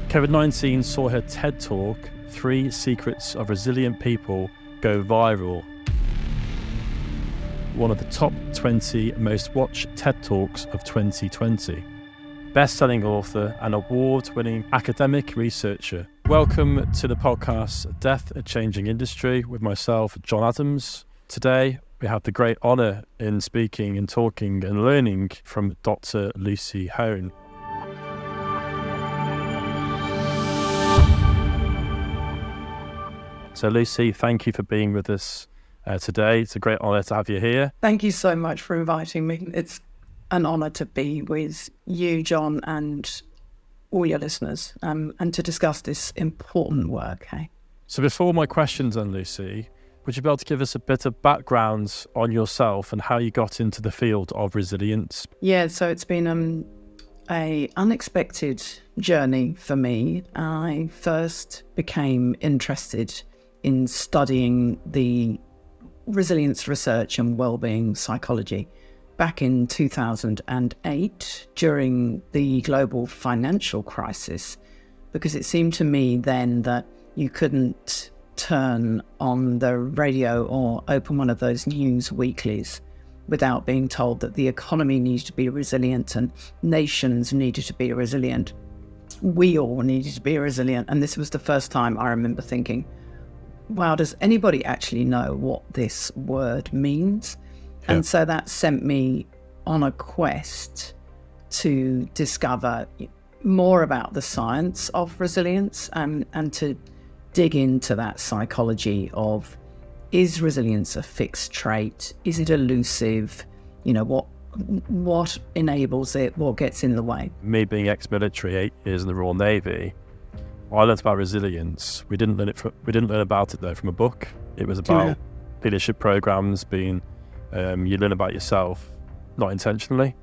COVID-19 saw her TED Talk, 3 Secrets of Resilient People, go viral. One of the top 20 most watched TED Talks of 2020. Best-selling author and award-winning academic researcher. Welcome to the podcast, Death, a Changing Industry, with myself, John Adams. Today, we have the great honour in speaking and talking and learning from Dr. Lucy Hone. So Lucy, thank you for being with us today. It's a great honour to have you here. Thank you so much for inviting me. It's an honour to be with you, John, and all your listeners, and to discuss this important work. Hey? So before my questions on Lucy, would you be able to give us a bit of background on yourself and how you got into the field of resilience? Yeah, so it's been an unexpected journey for me. I first became interested in studying the resilience research and wellbeing psychology back in 2008 during the global financial crisis, because it seemed to me then that you couldn't turn on the radio or open one of those news weeklies without being told that the economy needed to be resilient and nations needed to be resilient. We all needed to be resilient. And this was the first time I remember thinking, wow, does anybody actually know what this word means? Yeah. And so that sent me on a quest to discover more about the science of resilience and to dig into that psychology of, is resilience a fixed trait? Is it elusive? You know, what enables it? What gets in the way? Me being ex-military, 8 years in the Royal Navy, I learned about resilience. We didn't learn about it though from a book. It was about leadership programs being, you learn about yourself, not intentionally.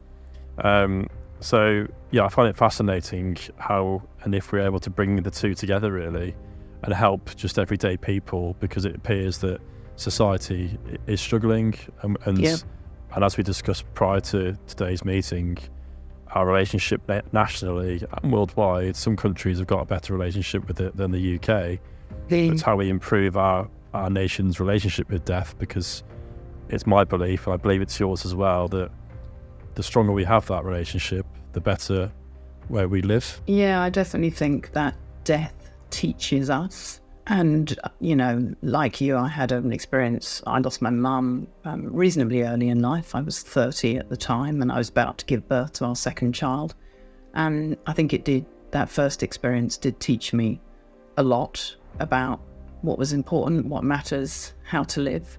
So yeah, I find it fascinating how and if we're able to bring the two together really and help just everyday people, because it appears that society is struggling and as we discussed prior to today's meeting, our relationship nationally and worldwide, some countries have got a better relationship with it than the UK. It's how we improve our nation's relationship with death, because it's my belief, and I believe it's yours as well, that the stronger we have that relationship, the better where we live. Yeah, I definitely think that death teaches us. And, you know, like you, I had an experience. I lost my mum reasonably early in life. I was 30 at the time, and I was about to give birth to our second child. And I think that first experience did teach me a lot about what was important, what matters, how to live.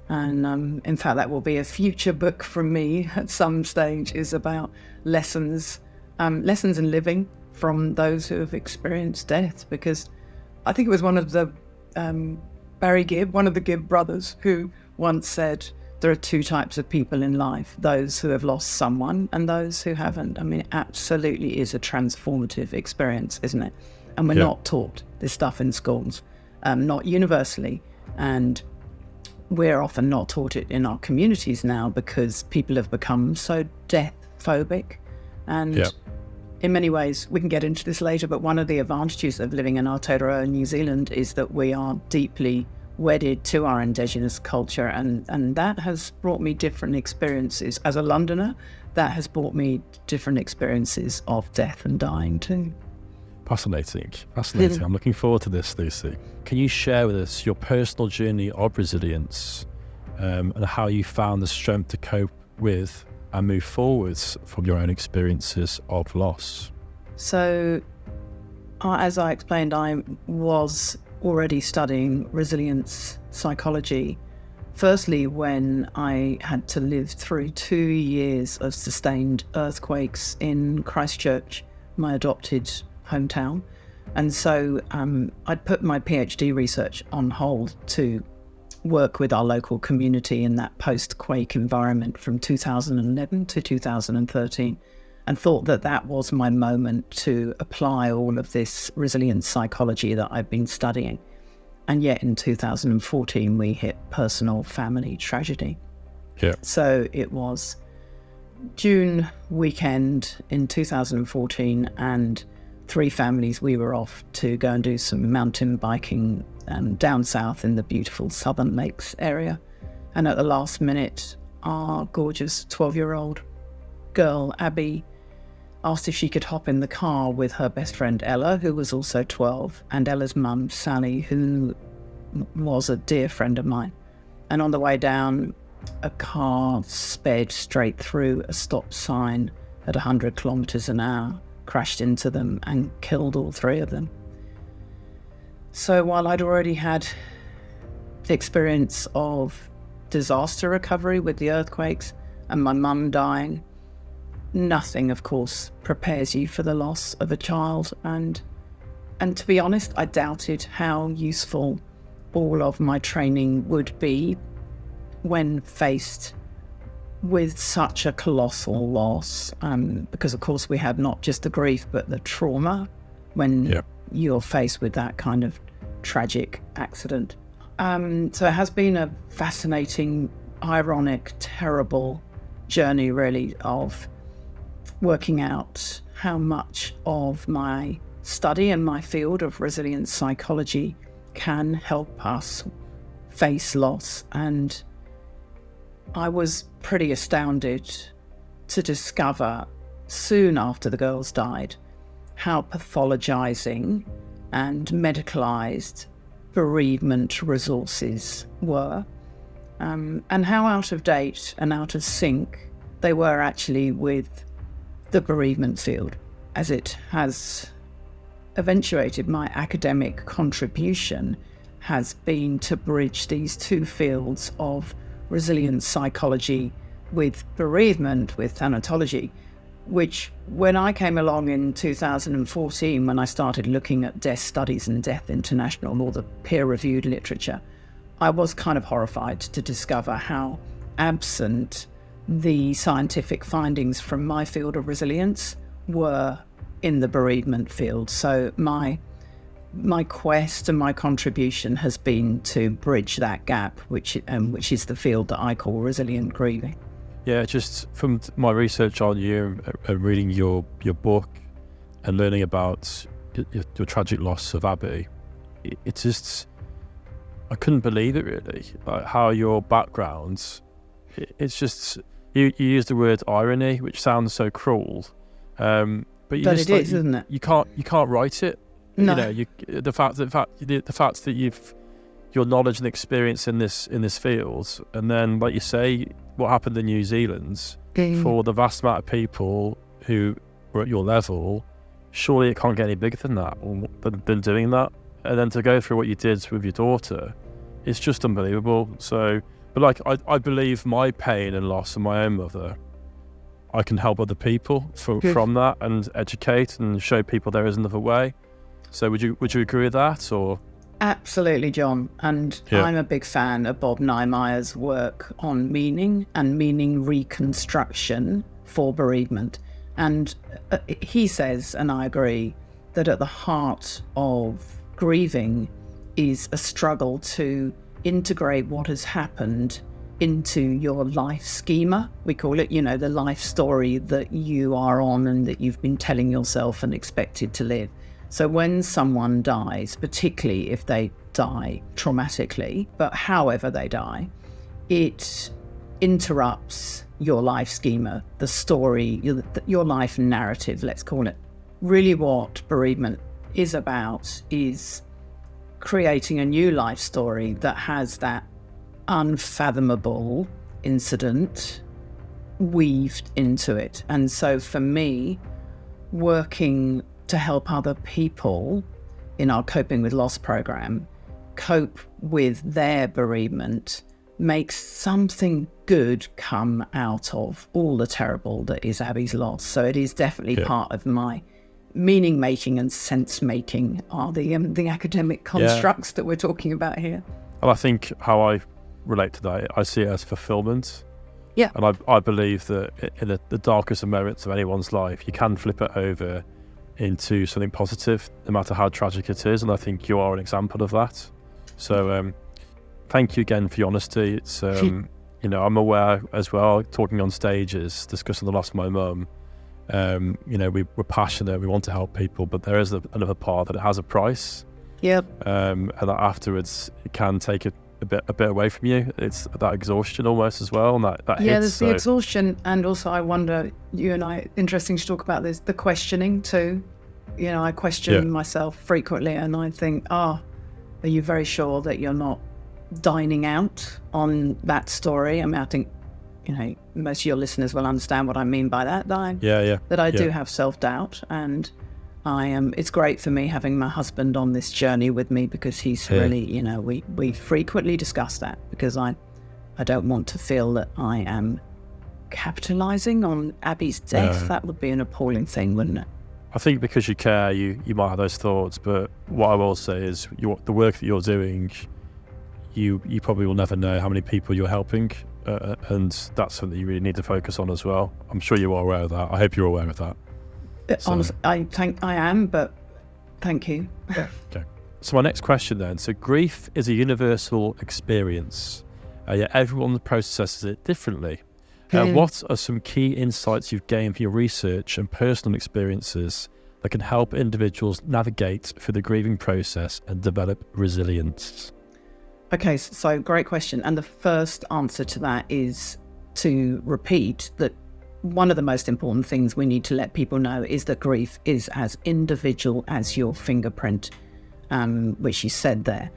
And in fact, that will be a future book from me at some stage, is about lessons in living from those who have experienced death, because I think it was one of the Barry Gibb, one of the Gibb brothers, who once said there are 2 types of people in life: those who have lost someone and those who haven't. I mean, it absolutely is a transformative experience, isn't it? And we're not taught this stuff in schools, not universally, and we're often not taught it in our communities now because people have become so death phobic. And in many ways, we can get into this later, but one of the advantages of living in Aotearoa, New Zealand, is that we are deeply wedded to our Indigenous culture, and that has brought me different experiences. As a Londoner, that has brought me different experiences of death and dying too. Fascinating. I'm looking forward to this, Lucy. Can you share with us your personal journey of resilience and how you found the strength to cope with and move forwards from your own experiences of loss? So, as I explained, I was already studying resilience psychology. Firstly, when I had to live through 2 years of sustained earthquakes in Christchurch, my adopted hometown. And so I'd put my PhD research on hold to work with our local community in that post-quake environment from 2011 to 2013, and thought that was my moment to apply all of this resilience psychology that I've been studying. And yet in 2014, we hit personal family tragedy. Yeah. So it was June weekend in 2014, and 3 families, we were off to go and do some mountain biking down south in the beautiful Southern Lakes area. And at the last minute, our gorgeous 12-year-old girl, Abby, asked if she could hop in the car with her best friend, Ella, who was also 12, and Ella's mum, Sally, who was a dear friend of mine. And on the way down, a car sped straight through a stop sign at 100 kilometres an hour, crashed into them and killed all 3 of them. So while I'd already had experience of disaster recovery with the earthquakes and my mum dying, nothing, of course, prepares you for the loss of a child. And to be honest, I doubted how useful all of my training would be when faced with such a colossal loss, because of course we had not just the grief but the trauma when you're faced with that kind of tragic accident. So it has been a fascinating, ironic, terrible journey really of working out how much of my study and my field of resilience psychology can help us face loss. And I was pretty astounded to discover soon after the girls died how pathologizing and medicalized bereavement resources were, and how out of date and out of sync they were actually with the bereavement field, as it has eventuated my academic contribution has been to bridge these 2 fields of resilience psychology with bereavement, with thanatology, which when I came along in 2014, when I started looking at death studies and Death International, all the peer-reviewed literature, I was kind of horrified to discover how absent the scientific findings from my field of resilience were in the bereavement field. So my quest and my contribution has been to bridge that gap, which is the field that I call resilient grieving. Yeah, just from my research on you, reading your book and learning about your tragic loss of Abby, it's just, I couldn't believe it really, like how your background, it's just, you use the word irony, which sounds so cruel, but it is, isn't it? You can't write it. No. You know, the fact that you've your knowledge and experience in this field, and then, like you say, what happened in New Zealand, for the vast amount of people who were at your level, surely it can't get any bigger than that, or than doing that. And then to go through what you did with your daughter, it's just unbelievable. So, but like, I believe my pain and loss of my own mother, I can help other people from that and educate and show people there is another way. So would you agree with that, or? Absolutely, John. And I'm a big fan of Bob Niemeyer's work on meaning and meaning reconstruction for bereavement. And he says, and I agree, that at the heart of grieving is a struggle to integrate what has happened into your life schema. We call it, the life story that you are on and that you've been telling yourself and expected to live. So when someone dies, particularly if they die traumatically, but however they die, it interrupts your life schema, the story, your life narrative, let's call it. Really what bereavement is about is creating a new life story that has that unfathomable incident weaved into it. And so for me, working to help other people in our Coping with Loss program cope with their bereavement makes something good come out of all the terrible that is Abby's loss. So it is definitely part of my meaning making and sense making are the academic constructs that we're talking about here. And I think how I relate to that, I see it as fulfillment. Yeah. And I believe that in the darkest of moments of anyone's life, you can flip it over into something positive, no matter how tragic it is. And I think you are an example of that. So thank you again for your honesty. It's, I'm aware as well, talking on stages, discussing the loss of my mum, We're passionate, we want to help people, but there is another part that it has a price. Yep. And that afterwards it can take a bit away from you. It's that exhaustion almost as well, and that yeah, hits, there's the exhaustion, and also I wonder, you and I, interesting to talk about this, the questioning too. I question myself frequently, and I think, are you very sure that you're not dining out on that story? I mean, I think most of your listeners will understand what I mean by that. That I do have self-doubt, and it's great for me having my husband on this journey with me, because he's really, we frequently discuss that, because I don't want to feel that I am capitalizing on Abby's death. That would be an appalling thing, wouldn't it? I think because you care, you might have those thoughts, but what I will say is the work that you're doing, you probably will never know how many people you're helping, and that's something you really need to focus on as well. I'm sure you are aware of that. I hope you're aware of that. Honestly, I think I am, but thank you. Okay. So my next question then. So grief is a universal experience, yet everyone processes it differently. What are some key insights you've gained from your research and personal experiences that can help individuals navigate through the grieving process and develop resilience? Okay, so great question. And the first answer to that is to repeat that one of the most important things we need to let people know is that grief is as individual as your fingerprint, which you said there,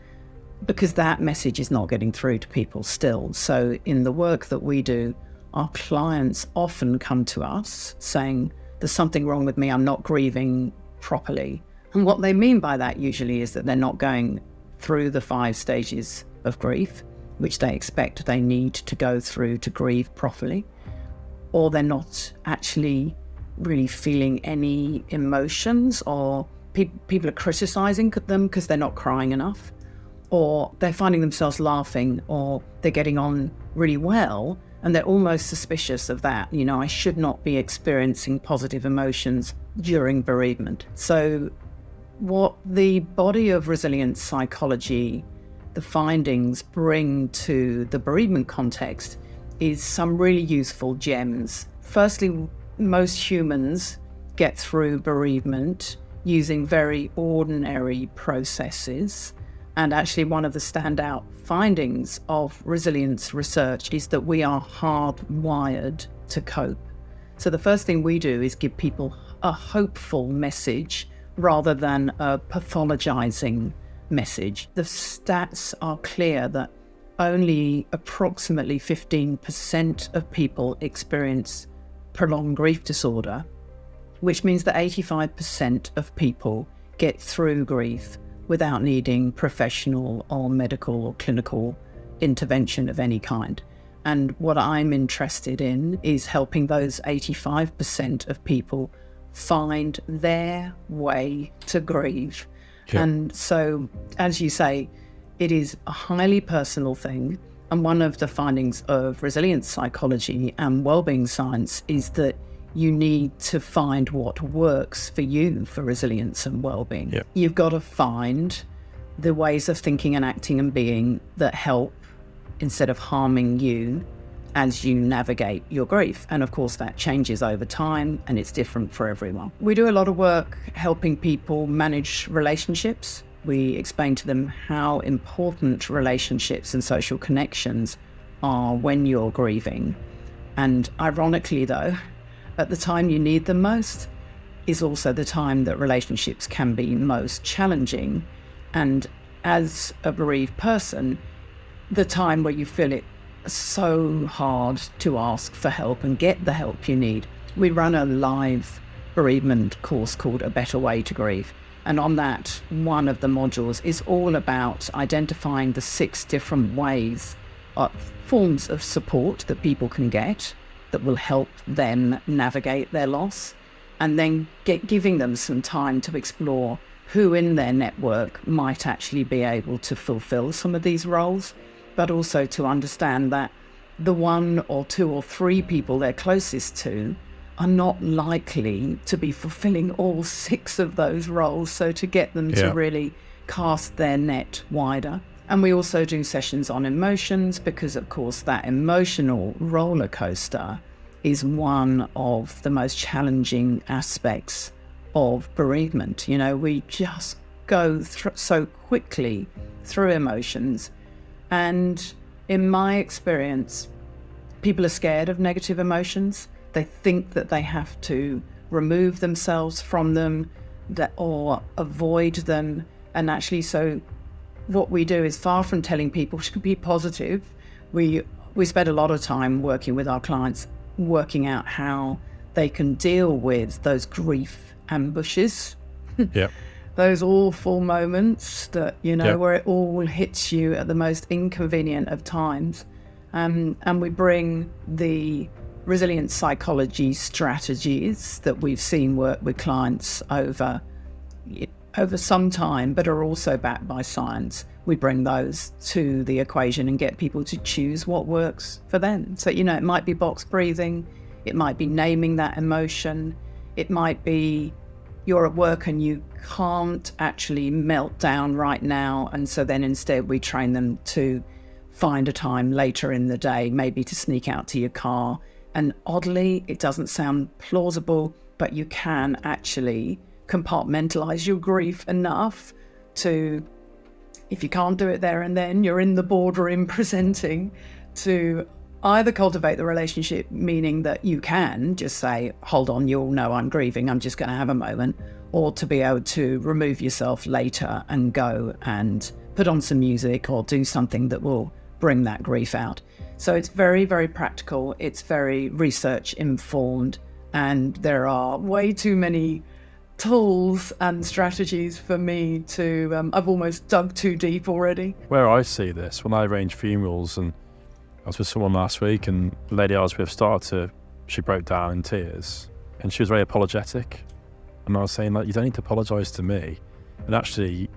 because that message is not getting through to people still. So in the work that we do, our clients often come to us saying, there's something wrong with me, I'm not grieving properly. And what they mean by that usually is that they're not going through the 5 stages of grief, which they expect they need to go through to grieve properly, or they're not actually really feeling any emotions, or people are criticizing them because they're not crying enough, or they're finding themselves laughing, or they're getting on really well, and they're almost suspicious of that. I should not be experiencing positive emotions during bereavement. So what the body of resilience psychology, the findings bring to the bereavement context is some really useful gems. Firstly, most humans get through bereavement using very ordinary processes. And actually, one of the standout findings of resilience research is that we are hardwired to cope. So the first thing we do is give people a hopeful message rather than a pathologizing message. The stats are clear that only approximately 15% of people experience prolonged grief disorder, which means that 85% of people get through grief without needing professional or medical or clinical intervention of any kind. And what I'm interested in is helping those 85% of people find their way to grieve. Yeah. And so, as you say, it is a highly personal thing. And one of the findings of resilience psychology and wellbeing science is that you need to find what works for you for resilience and well-being. Yeah. You've got to find the ways of thinking and acting and being that help instead of harming you as you navigate your grief. And of course that changes over time and it's different for everyone. We do a lot of work helping people manage relationships. We explain to them how important relationships and social connections are when you're grieving. And ironically though, at the time you need them most is also the time that relationships can be most challenging. And as a bereaved person, the time where you feel it so hard to ask for help and get the help you need. We run a live bereavement course called A Better Way to Grieve. And on that, one of the modules is all about identifying the 6 different ways, forms of support that people can get that will help them navigate their loss, and then giving them some time to explore who in their network might actually be able to fulfill some of these roles, but also to understand that the 1 or 2 or 3 people they're closest to are not likely to be fulfilling all 6 of those roles. So to get them to really cast their net wider. And we also do sessions on emotions because, of course, that emotional roller coaster is one of the most challenging aspects of bereavement. You know, we just go so quickly through emotions. And in my experience, people are scared of negative emotions. They think that they have to remove themselves from them or avoid them. And actually, so what we do is, far from telling people to be positive, we spend a lot of time working with our clients, working out how they can deal with those grief ambushes. Yeah. Those awful moments that, you know, Yeah. where it all hits you at the most inconvenient of times. And we bring the resilient psychology strategies that we've seen work with clients over some time, but are also backed by science. We bring those to the equation and get people to choose what works for them. So, you know, it might be box breathing, it might be naming that emotion, it might be you're at work and you can't actually melt down right now. And so then instead we train them to find a time later in the day, maybe to sneak out to your car. And oddly, it doesn't sound plausible, but you can actually compartmentalize your grief enough to, if you can't do it there and then, you're in the boardroom presenting, to either cultivate the relationship, meaning that you can just say, hold on, you all know I'm grieving, I'm just going to have a moment, or to be able to remove yourself later and go and put on some music or do something that will bring that grief out. So it's very, very practical. It's very research informed, and there are way too many tools and strategies for me to, I've almost dug too deep already. Where I see this, when I arrange funerals, and I was with someone last week, and the lady I was with she broke down in tears, and she was very apologetic. And I was saying, like, you don't need to apologise to me. And actually,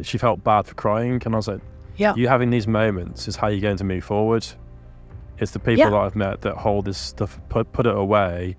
she felt bad for crying, and I was like, Yeah. you having these moments is how you're going to move forward. It's the people that I've met that hold this stuff, put it away,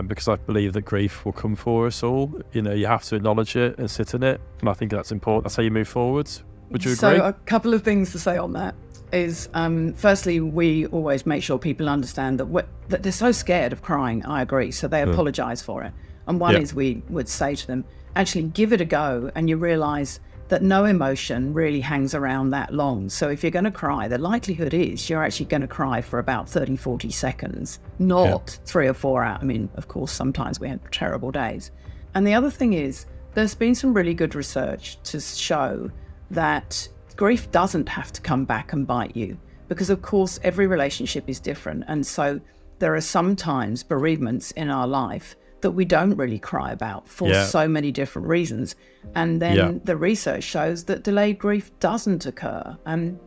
because I believe that grief will come for us all. You know, you have to acknowledge it and sit in it, and I think that's important. That's how you move forwards. Would you agree? So a couple of things to say on that is, firstly, we always make sure people understand that they're so scared of crying. I agree. So they apologise for it. And one is, we would say to them, actually give it a go, and you realise that no emotion really hangs around that long. So if you're going to cry, the likelihood is you're actually going to cry for about 30, 40 seconds, not 3 or 4 hours. I mean, of course, sometimes we have terrible days. And the other thing is, there's been some really good research to show that grief doesn't have to come back and bite you, because of course, every relationship is different. And so there are sometimes bereavements in our life that we don't really cry about for so many different reasons. And then the research shows that delayed grief doesn't occur. And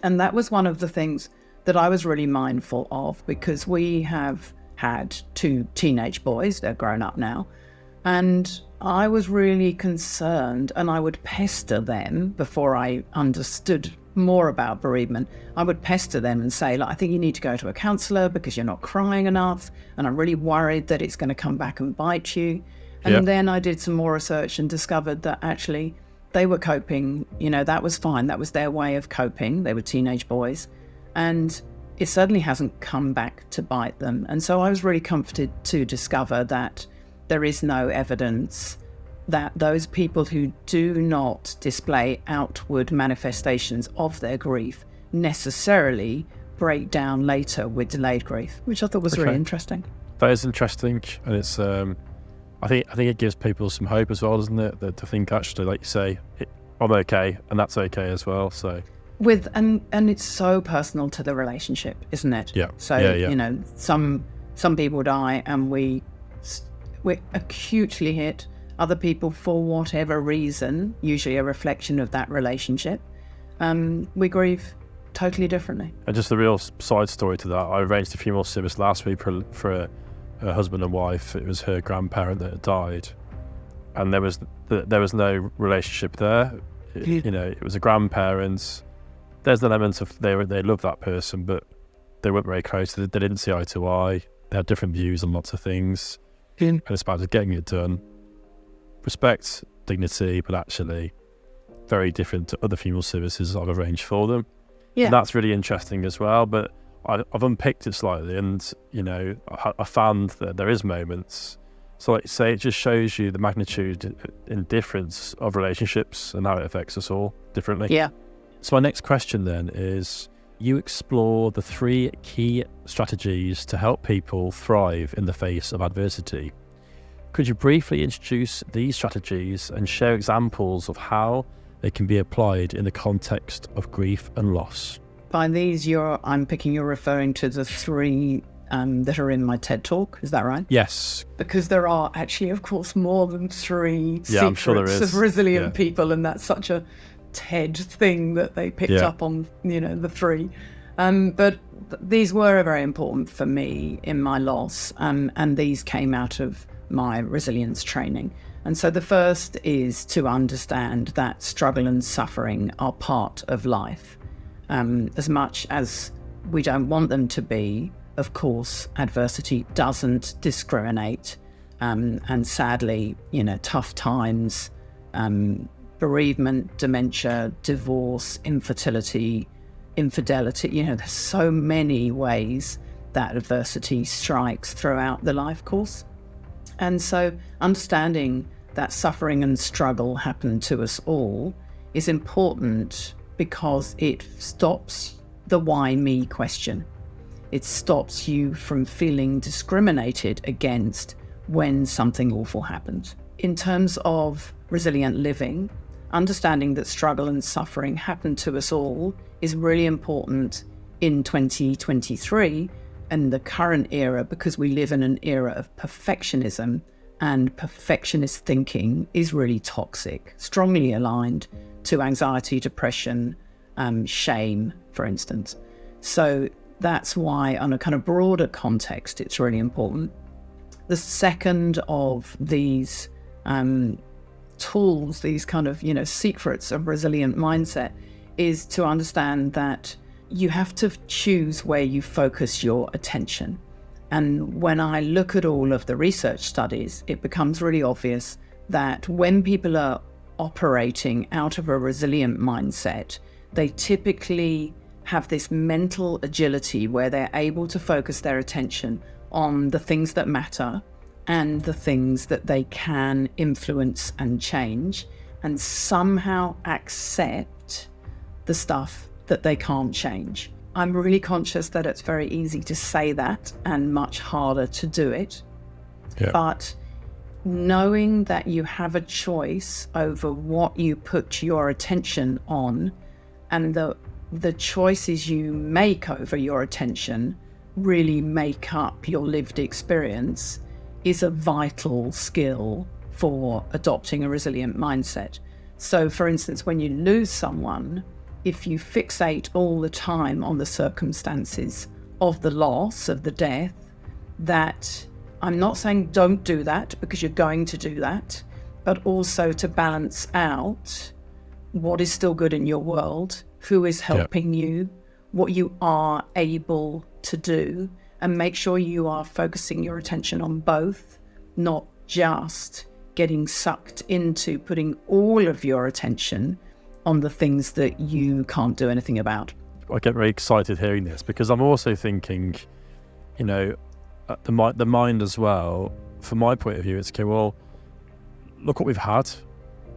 that was one of the things that I was really mindful of, because we have had 2 teenage boys, they're grown up now. And I was really concerned, and I would pester them before I understood more about bereavement. I would pester them and say, like, I think you need to go to a counsellor because you're not crying enough, and I'm really worried that it's going to come back and bite you. And then I did some more research and discovered that actually they were coping, you know, that was fine. That was their way of coping. They were teenage boys, and it certainly hasn't come back to bite them. And so I was really comforted to discover that there is no evidence that those people who do not display outward manifestations of their grief necessarily break down later with delayed grief, which I thought was really interesting. That is interesting, and it's I think it gives people some hope as well, doesn't it? That to think, actually, like you say, I'm okay, and that's okay as well. So and it's so personal to the relationship, isn't it? Yeah. So you know, some people die, and we're acutely hit. Other people, for whatever reason, usually a reflection of that relationship, we grieve totally differently. And just a real side story to that, I arranged a funeral service last week for a husband and wife. It was her grandparent that had died, and there was no relationship there. You know, it was a grandparents. There's an element of they love that person, but they weren't very close. They didn't see eye to eye. They had different views on lots of things, and it's about just getting it done. Respect, dignity, but actually very different to other funeral services I've arranged for them. Yeah. And that's really interesting as well. But I've unpicked it slightly, and I found that there is moments. So, like you say, it just shows you the magnitude and difference of relationships and how it affects us all differently. Yeah. So, my next question then is: you explore the 3 key strategies to help people thrive in the face of adversity. Could you briefly introduce these strategies and share examples of how they can be applied in the context of grief and loss? By these, you're referring to the 3 that are in my TED Talk. Is that right? Yes. Because there are actually, of course, more than 3 Yeah, I'm sure there secrets is. of resilient Yeah. people, and that's such a TED thing that they picked Yeah. up on, the 3. But these were very important for me in my loss, and these came out of my resilience training. And so the first is to understand that struggle and suffering are part of life. As much as we don't want them to be, of course, adversity doesn't discriminate. And sadly, tough times, bereavement, dementia, divorce, infertility, infidelity, there's so many ways that adversity strikes throughout the life course. And so understanding that suffering and struggle happen to us all is important because it stops the why me question. It stops you from feeling discriminated against when something awful happens. In terms of resilient living, understanding that struggle and suffering happen to us all is really important in 2023 and the current era, because we live in an era of perfectionism, and perfectionist thinking is really toxic, strongly aligned to anxiety, depression, shame, for instance. So that's why, on a kind of broader context, it's really important. The second of these tools, these kind of, secrets of resilient mindset, is to understand that you have to choose where you focus your attention. And when I look at all of the research studies, it becomes really obvious that when people are operating out of a resilient mindset, they typically have this mental agility where they're able to focus their attention on the things that matter and the things that they can influence and change, and somehow accept the stuff that they can't change. I'm really conscious that it's very easy to say that and much harder to do it. Yeah. But knowing that you have a choice over what you put your attention on, and the choices you make over your attention really make up your lived experience, is a vital skill for adopting a resilient mindset. So, for instance, when you lose someone, if you fixate all the time on the circumstances of the loss, of the death, that I'm not saying don't do that, because you're going to do that, but also to balance out what is still good in your world, who is helping you, what you are able to do, and make sure you are focusing your attention on both, not just getting sucked into putting all of your attention on the things that you can't do anything about. I get very excited hearing this, because I'm also thinking, the mind as well, from my point of view, it's okay, well, look what we've had.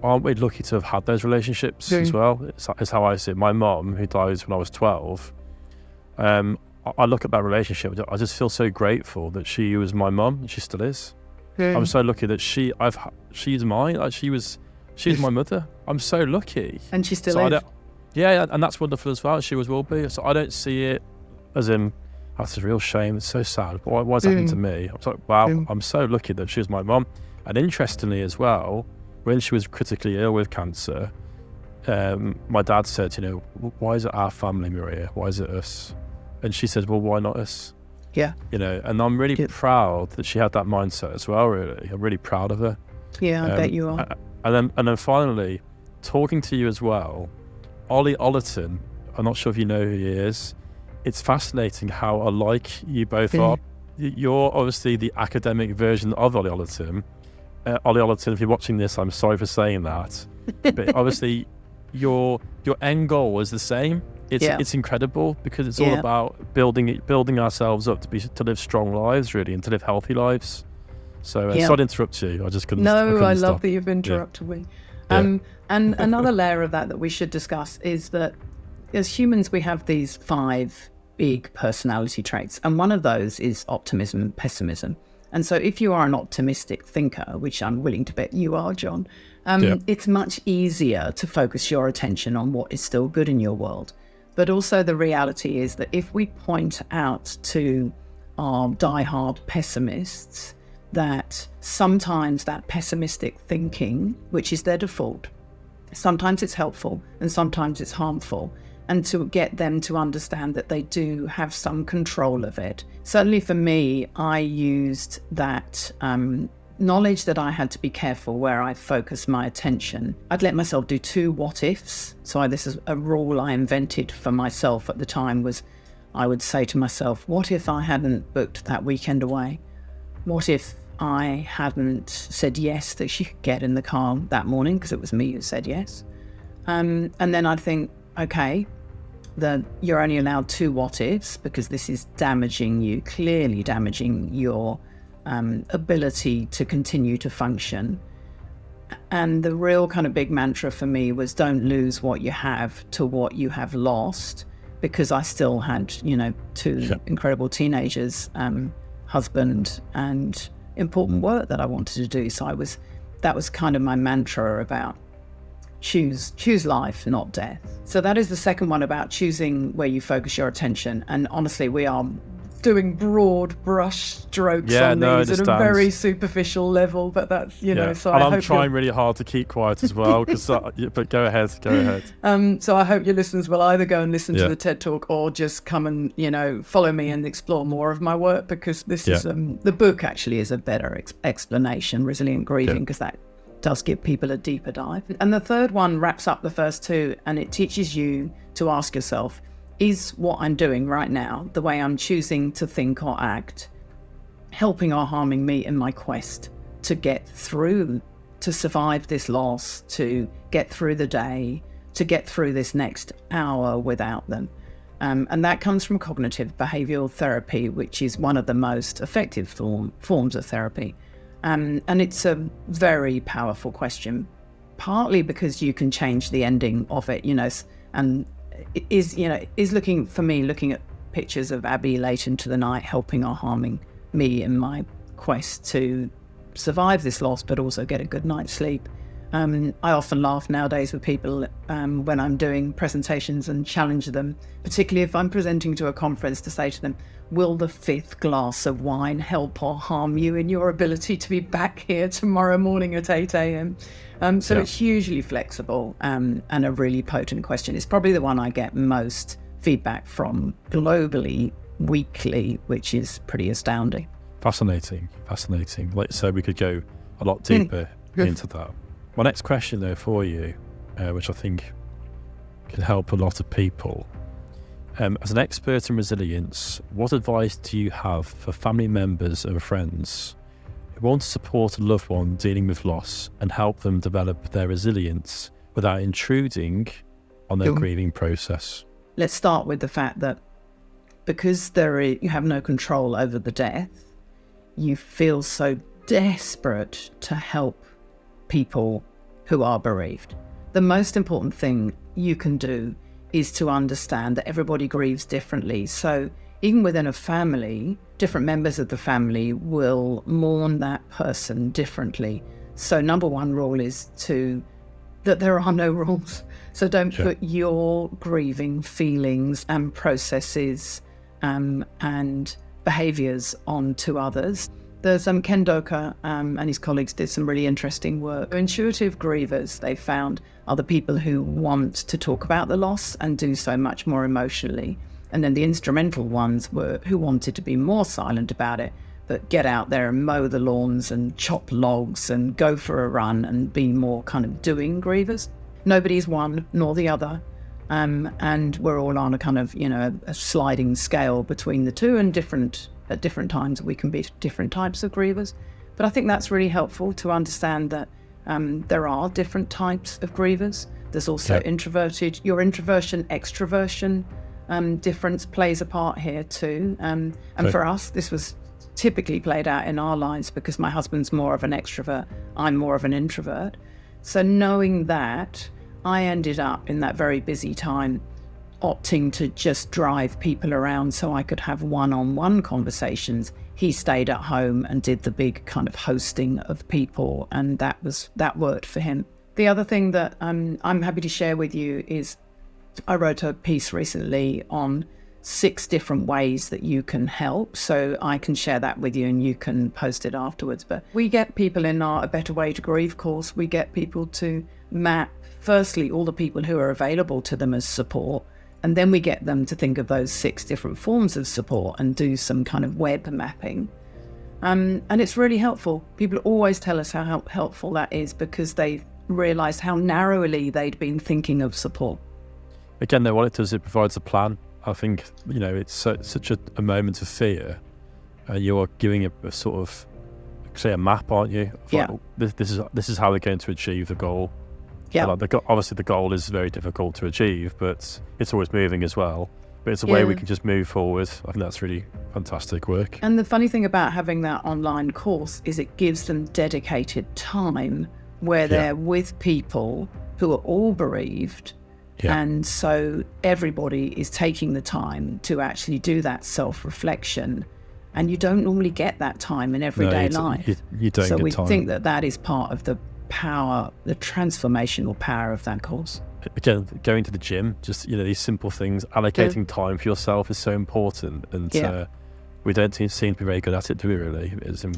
Aren't we lucky to have had those relationships as well? It's how I see it. My mum, who died when I was 12, I look at that relationship, I just feel so grateful that she was my mum, and she still is. I'm so lucky that she's mine. Like she's my mother. I'm so lucky. And she still is. Yeah, and that's wonderful as well. She will be. So I don't see it as in, that's a real shame. It's so sad. Why's that happened to me? I was like, wow, I'm so lucky that she was my mum. And interestingly as well, when she was critically ill with cancer, my dad said, why is it our family, Maria? Why is it us? And she said, well, why not us? Yeah. And I'm really proud that she had that mindset as well, really. I'm really proud of her. Yeah, I bet you are. And then finally, talking to you as well, Ollie Ollerton, I'm not sure if you know who he is. It's fascinating how alike you both are. You're obviously the academic version of Ollie Ollerton. Ollie Ollerton, if you're watching this, I'm sorry for saying that. But obviously, your end goal is the same. it's incredible, because it's all about building ourselves up to live strong lives, really, and to live healthy lives. So sorry to interrupt you. I just couldn't. No, I love stop. that you've interrupted me. And another layer of that we should discuss is that as humans, we have these 5 big personality traits, and one of those is optimism and pessimism. And so if you are an optimistic thinker, which I'm willing to bet you are, John, it's much easier to focus your attention on what is still good in your world. But also the reality is that if we point out to our diehard pessimists that sometimes that pessimistic thinking, which is their default, sometimes it's helpful and sometimes it's harmful, and to get them to understand that they do have some control of it. Certainly for me, I used that knowledge that I had to be careful where I focus my attention. I'd let myself do 2 what ifs. So this is a rule I invented for myself at the time, was I would say to myself, what if I hadn't booked that weekend away? What if I hadn't said yes that she could get in the car that morning, because it was me who said yes? And then I'd think, okay, you're only allowed 2 what ifs, because this is damaging you, clearly damaging your ability to continue to function. And the real kind of big mantra for me was, don't lose what you have to what you have lost, because I still had, 2 incredible teenagers, husband, and important work that I wanted to do. So that was kind of my mantra about choose life, not death. So that is the second one, about choosing where you focus your attention. And honestly, we are doing broad brush strokes on these at a very superficial level, but that's so and I'm trying really hard to keep quiet as well, but go ahead. So I hope your listeners will either go and listen to the TED Talk, or just come and follow me and explore more of my work, because this is the book actually is a better explanation, Resilient Grieving, because that does give people a deeper dive. And the third one wraps up the first 2, and it teaches you to ask yourself, is what I'm doing right now, the way I'm choosing to think or act, helping or harming me in my quest to get through, to survive this loss, to get through the day, to get through this next hour without them? And that comes from cognitive behavioral therapy, which is one of the most effective forms of therapy. And it's a very powerful question, partly because you can change the ending of it, and is looking at pictures of Abby late into the night, helping or harming me in my quest to survive this loss, but also get a good night's sleep. I often laugh nowadays with people when I'm doing presentations and challenge them, particularly if I'm presenting to a conference, to say to them, will the 5th glass of wine help or harm you in your ability to be back here tomorrow morning at 8 a.m? It's hugely flexible and a really potent question. It's probably the one I get most feedback from globally, weekly, which is pretty astounding. Fascinating. So we could go a lot deeper into that. My next question, though, for you, which I think can help a lot of people. As an expert in resilience, what advice do you have for family members or friends who want to support a loved one dealing with loss and help them develop their resilience without intruding on their grieving process? Let's start with the fact that because you have no control over the death, you feel so desperate to help people who are bereaved. The most important thing you can do is to understand that everybody grieves differently. So even within a family, different members of the family will mourn that person differently. So number 1 rule is that there are no rules. So don't put your grieving feelings and processes and behaviors onto others. There's Ken Doka and his colleagues did some really interesting work. Intuitive grievers, they found, are the people who want to talk about the loss and do so much more emotionally. And then the instrumental ones were who wanted to be more silent about it, but get out there and mow the lawns and chop logs and go for a run and be more kind of doing grievers. Nobody's one nor the other. And we're all on a kind of, a sliding scale between the two, and at different times we can be different types of grievers. But I think that's really helpful to understand that there are different types of grievers. There's also your introversion, extroversion difference plays a part here too. And for us, this was typically played out in our lives because my husband's more of an extrovert, I'm more of an introvert. So knowing that, I ended up in that very busy time opting to just drive people around so I could have one-on-one conversations. He stayed at home and did the big kind of hosting of people, and that worked for him. The other thing that I'm happy to share with you is I wrote a piece recently on 6 different ways that you can help. So I can share that with you and you can post it afterwards. But we get people in our A Better Way to Grieve course. We get people to map, firstly, all the people who are available to them as support. And then we get them to think of those 6 different forms of support and do some kind of web mapping. And it's really helpful. People always tell us how helpful that is because they realised how narrowly they'd been thinking of support. Again, though, what it does, it provides a plan. I think, it's such a moment of fear. You're giving a sort of, say, a map, aren't you? Yeah. Like, this is how we're going to achieve the goal. Yeah. Obviously, the goal is very difficult to achieve, but it's always moving as well. But it's a way we can just move forward. I think that's really fantastic work. And the funny thing about having that online course is it gives them dedicated time where they're with people who are all bereaved. Yeah. And so everybody is taking the time to actually do that self-reflection. And you don't normally get that time in everyday life. You don't so get we time. think that is part of the power, the transformational power of that course. Again, going to the gym, just these simple things, allocating time for yourself is so important, and we don't seem to be very good at it, do we? Really,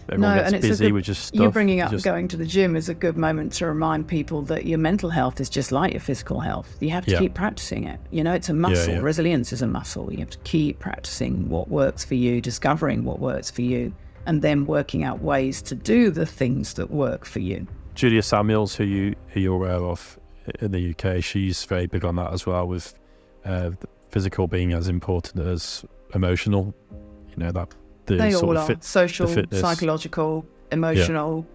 everyone gets busy with just stuff. You bringing up going to the gym is a good moment to remind people that your mental health is just like your physical health. You have to keep practicing it. It's a muscle. Resilience is a muscle. You have to keep practicing what works for you, discovering what works for you, and then working out ways to do the things that work for you. Julia Samuels, who you're aware of in the UK, she's very big on that as well, with physical being as important as emotional. They all are. Social, psychological, emotional,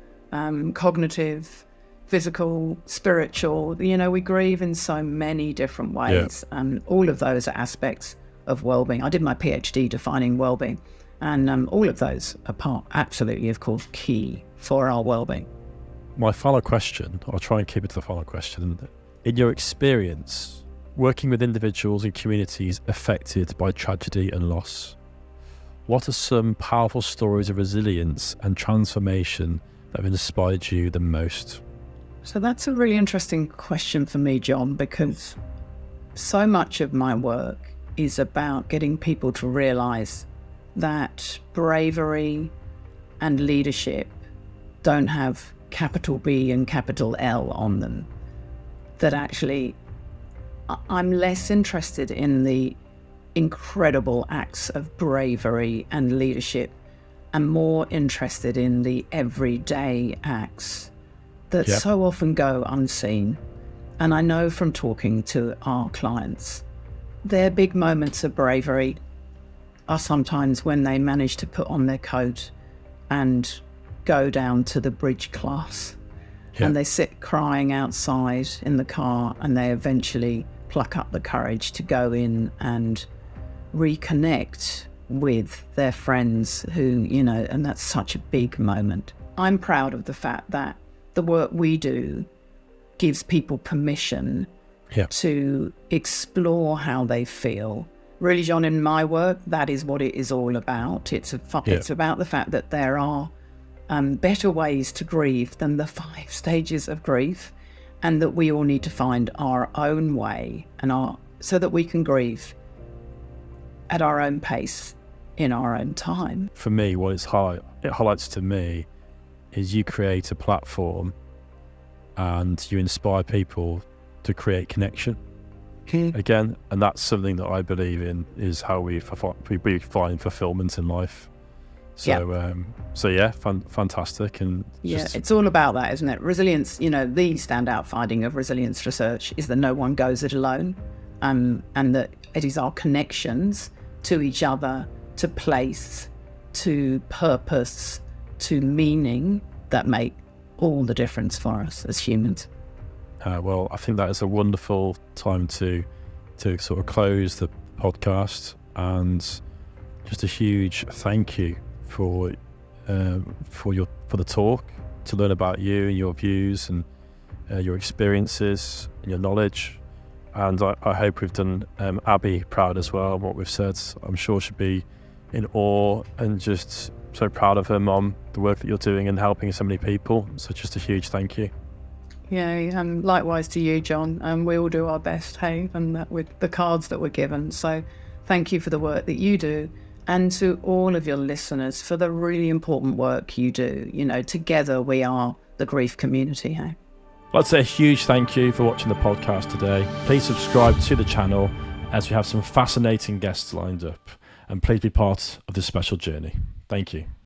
cognitive, physical, spiritual. We grieve in so many different ways, and all of those are aspects of well-being. I did my PhD defining well-being, and all of those are absolutely, of course, key for our well-being. My final question, I'll try and keep it to the final question. In your experience, working with individuals and communities affected by tragedy and loss, what are some powerful stories of resilience and transformation that have inspired you the most? So that's a really interesting question for me, John, because so much of my work is about getting people to realise that bravery and leadership don't have capital B and capital L on them. That actually, I'm less interested in the incredible acts of bravery and leadership and more interested in the everyday acts that so often go unseen. And I know from talking to our clients, their big moments of bravery are sometimes when they manage to put on their coat and go down to the bridge class and they sit crying outside in the car and they eventually pluck up the courage to go in and reconnect with their friends who, and that's such a big moment. I'm proud of the fact that the work we do gives people permission to explore how they feel. Really, John, in my work, that is what it is all about. It's about the fact that there are better ways to grieve than the 5 stages of grief, and that we all need to find our own way so that we can grieve at our own pace in our own time. For me, what it highlights to me is you create a platform and you inspire people to create connection. Again, and that's something that I believe in, is how we find fulfillment in life. So, fantastic. And it's all about that, isn't it? Resilience, the standout finding of resilience research is that no one goes it alone, and that it is our connections to each other, to place, to purpose, to meaning that make all the difference for us as humans. Well, I think that is a wonderful time to sort of close the podcast, and just a huge thank you for the talk, to learn about you and your views and your experiences and your knowledge. And I hope we've done Abby proud as well. What we've said, I'm sure she'd be in awe and just so proud of her mom, the work that you're doing and helping so many people. So just a huge thank you. Yeah, and likewise to you, John. We all do our best, hey, and that with the cards that we're given. So thank you for the work that you do, and to all of your listeners for the really important work you do. You know, together we are the grief community, hey. I'd like to say a huge thank you for watching the podcast today. Please subscribe to the channel, as we have some fascinating guests lined up, and please be part of this special journey. Thank you.